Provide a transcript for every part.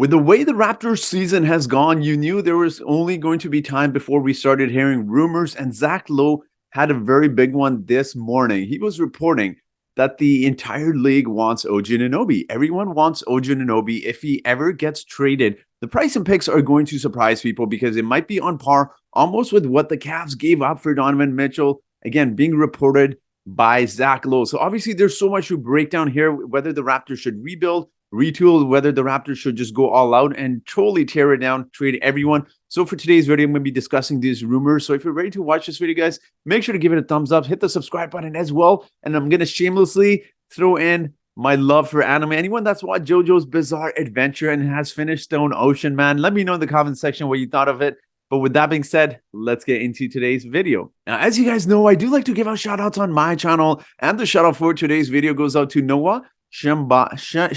With the way the Raptors season has gone, you knew there was only going to be time before we started hearing rumors, and Zack Lowe had a very big one this morning. He was reporting that the entire league wants OG Anunoby. Everyone wants OG Anunoby. If he ever gets traded, the price and picks are going to surprise people because it might be on par almost with what the Cavs gave up for Donovan Mitchell. Again, being reported by Zack Lowe. So obviously there's so much to break down here, whether the Raptors should rebuild, retool, whether the Raptors should just go all out and totally tear it down, trade everyone. So for today's video, I'm going to be discussing these rumors. So if you're ready to watch this video, guys, make sure to give it a thumbs up, hit the subscribe button as well. And I'm going to shamelessly throw in my love for anime. Anyone that's watched JoJo's Bizarre Adventure and has finished Stone Ocean, man, let me know in the comment section what you thought of it. But with that being said, let's get into today's video. Now, as you guys know, I do like to give out shout outs on my channel, and the shout out for today's video goes out to Noah Shayambaya.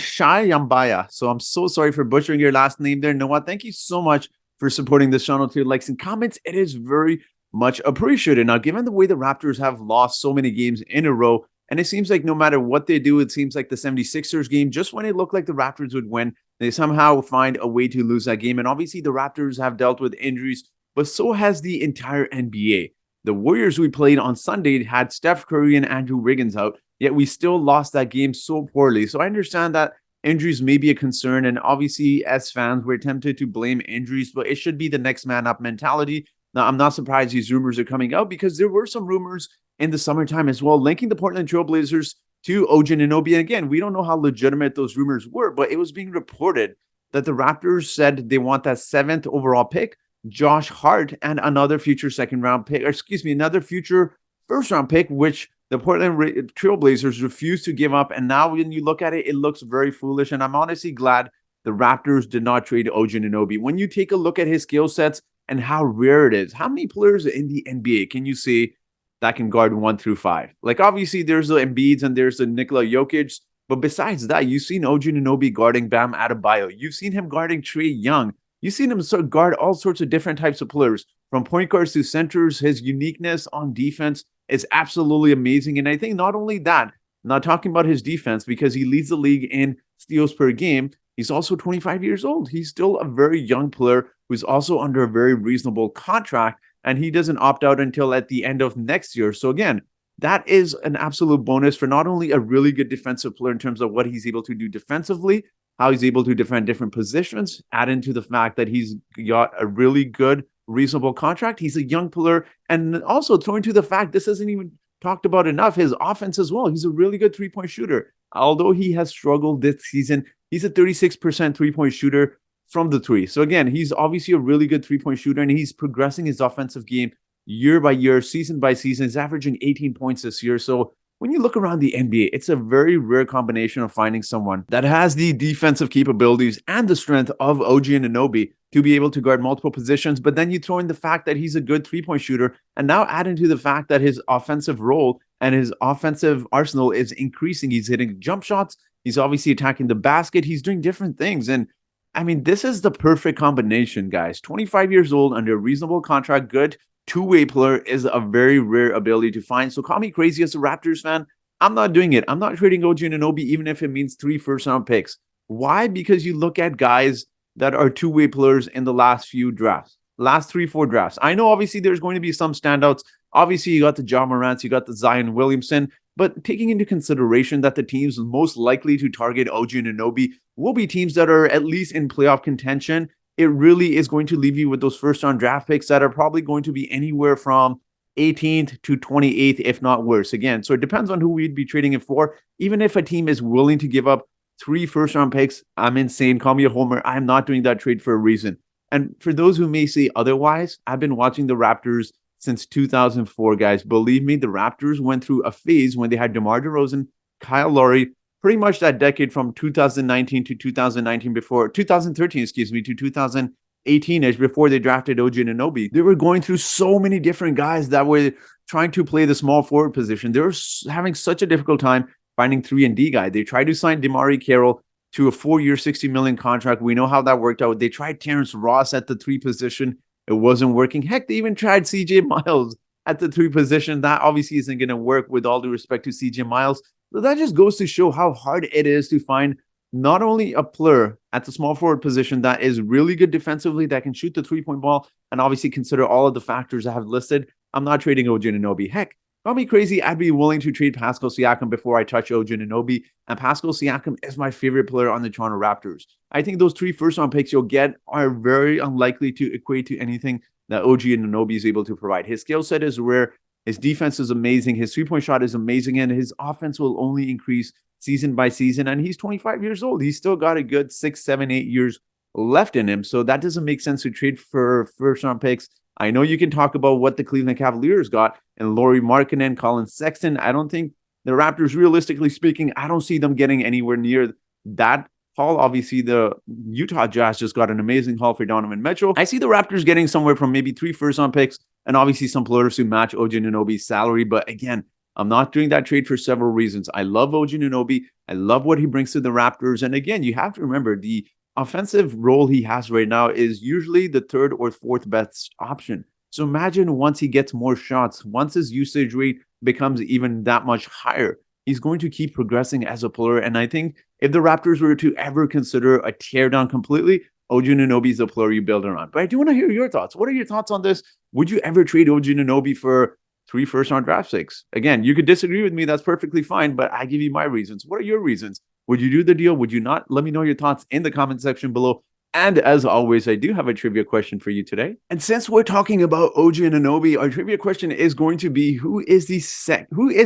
So I'm so sorry for butchering your last name there, Noah. Thank you so much for supporting this channel through likes and comments. It is very much appreciated. Now, given the way the Raptors have lost so many games in a row, and it seems like no matter what they do, it seems like the 76ers game, just when it looked like the Raptors would win, they somehow find a way to lose that game. And obviously the Raptors have dealt with injuries, but so has the entire NBA. The Warriors we played on Sunday had Steph Curry and Andrew Wiggins out, yet we still lost that game so poorly. So I understand that injuries may be a concern, and obviously as fans, we're tempted to blame injuries, but it should be the next man up mentality. Now, I'm not surprised these rumors are coming out because there were some rumors in the summertime as well, linking the Portland Trail Blazers to OG Anunoby. And again, we don't know how legitimate those rumors were, but it was being reported that the Raptors said they want that 7th overall pick, Josh Hart, and another future second-round pick, or excuse me, another future first-round pick, which the Portland Trail Blazers refused to give up. And now when you look at it, it looks very foolish. And I'm honestly glad the Raptors did not trade OG Anunoby. When you take a look at his skill sets and how rare it is, how many players in the NBA can you say that can guard 1 through 5? Like, obviously, there's the Embiids and there's the Nikola Jokic. But besides that, you've seen OG Anunoby guarding Bam Adebayo. You've seen him guarding Trae Young. You've seen him guard all sorts of different types of players, from point guards to centers. His uniqueness on defense is absolutely amazing. And I think not only that, not talking about his defense, because he leads the league in steals per game, he's also 25 years old. He's still a very young player who's also under a very reasonable contract, and he doesn't opt out until at the end of next year. So again, that is an absolute bonus for not only a really good defensive player in terms of what he's able to do defensively, how he's able to defend different positions, add into the fact that he's got a really good, reasonable contract. He's a young player, and also throwing to the fact this isn't even talked about enough, his offense as well. He's a really good three-point shooter. Although he has struggled this season, he's a 36% three-point shooter from the three. So again, he's obviously a really good three-point shooter, and he's progressing his offensive game year by year, season by season. He's averaging 18 points this year. So when you look around the NBA, it's a very rare combination of finding someone that has the defensive capabilities and the strength of OG Anunoby to be able to guard multiple positions. But then you throw in the fact that he's a good three-point shooter, and now add into the fact that his offensive role and his offensive arsenal is increasing. He's hitting jump shots. He's obviously attacking the basket. He's doing different things. And I mean, this is the perfect combination, guys. 25 years old, under a reasonable contract, good two-way player is a very rare ability to find. So call me crazy as a Raptors fan. I'm not doing it. I'm not trading OG Anunoby, even if it means 3 first-round picks. Why? Because you look at guys that are two-way players in the last few drafts, last 3-4 drafts. I know obviously there's going to be some standouts. Obviously, you got the Ja Morants, you got the Zion Williamson, but taking into consideration that the teams most likely to target OG Anunoby will be teams that are at least in playoff contention, it really is going to leave you with those first-round draft picks that are probably going to be anywhere from 18th to 28th, if not worse. Again, so it depends on who we'd be trading it for. Even if a team is willing to give up 3 first-round picks, I'm insane. Call me a homer. I'm not doing that trade for a reason. And for those who may say otherwise, I've been watching the Raptors since 2004, guys. Believe me, the Raptors went through a phase when they had DeMar DeRozan, Kyle Lowry, pretty much that decade from 2019 to 2019 before 2013, excuse me, to 2018-ish before they drafted OG Anunoby. They were going through so many different guys that were trying to play the small forward position. They were having such a difficult time finding 3-and-D guy. They tried to sign DeMar Carroll to a 4-year, $60 million contract. We know how that worked out. They tried Terrence Ross at the 3 position. It wasn't working. Heck, they even tried CJ Miles at the 3 position. That obviously isn't going to work, with all due respect to CJ Miles. So that just goes to show how hard it is to find not only a player at the small forward position that is really good defensively, that can shoot the three-point ball, and obviously consider all of the factors I have listed, I'm not trading OG Anunoby. Heck, call me crazy, I'd be willing to trade Pascal Siakam before I touch OG Anunoby. And Pascal Siakam is my favorite player on the Toronto Raptors. I think those 3 first-round picks you'll get are very unlikely to equate to anything that OG Anunoby is able to provide. His skill set is rare. His defense is amazing. His three-point shot is amazing. And his offense will only increase season by season. And he's 25 years old. He's still got a good 6, 7, 8 years left in him. So that doesn't make sense to trade for first-round picks. I know you can talk about what the Cleveland Cavaliers got and Lauri Markkanen, Colin Sexton. I don't think the Raptors, realistically speaking, I don't see them getting anywhere near that haul. Obviously, the Utah Jazz just got an amazing haul for Donovan Mitchell. I see the Raptors getting somewhere from maybe 3 first-round picks and obviously some players who match OG Anunoby's salary. But again, I'm not doing that trade for several reasons. I love OG Anunoby. I love what he brings to the Raptors. And again, you have to remember the offensive role he has right now is usually the 3rd or 4th best option. So imagine once he gets more shots, once his usage rate becomes even that much higher, he's going to keep progressing as a player. And I think if the Raptors were to ever consider a teardown completely, OG Anunoby is the player you build around. But I do want to hear your thoughts. What are your thoughts on this? Would you ever trade OG Anunoby for 3 first-round draft picks? Again, you could disagree with me. That's perfectly fine, but I give you my reasons. What are your reasons? Would you do the deal? Would you not? Let me know your thoughts in the comment section below. And as always, I do have a trivia question for you today. And since we're talking about OG Anunoby, our trivia question is going to be who is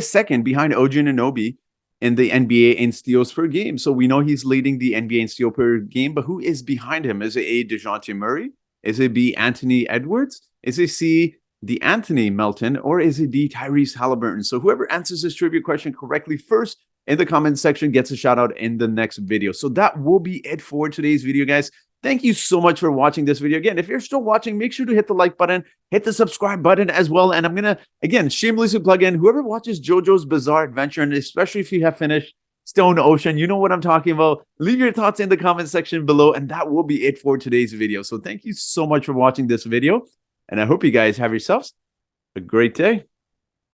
second behind OG Anunoby in the NBA in steals per game? So we know he's leading the NBA in steal per game, but who is behind him? Is it A, DeJounte Murray? Is it B, Anthony Edwards? Is it C, DeAnthony Melton? Or is it D, Tyrese Halliburton? So whoever answers this trivia question correctly first in the comment section gets a shout out in the next video. So that will be it for today's video, guys. Thank you so much for watching this video. Again, if you're still watching, make sure to hit the like button, hit the subscribe button as well. And I'm going to, again, shamelessly plug in whoever watches JoJo's Bizarre Adventure, and especially if you have finished Stone Ocean, you know what I'm talking about. Leave your thoughts in the comment section below, and that will be it for today's video. So thank you so much for watching this video, and I hope you guys have yourselves a great day.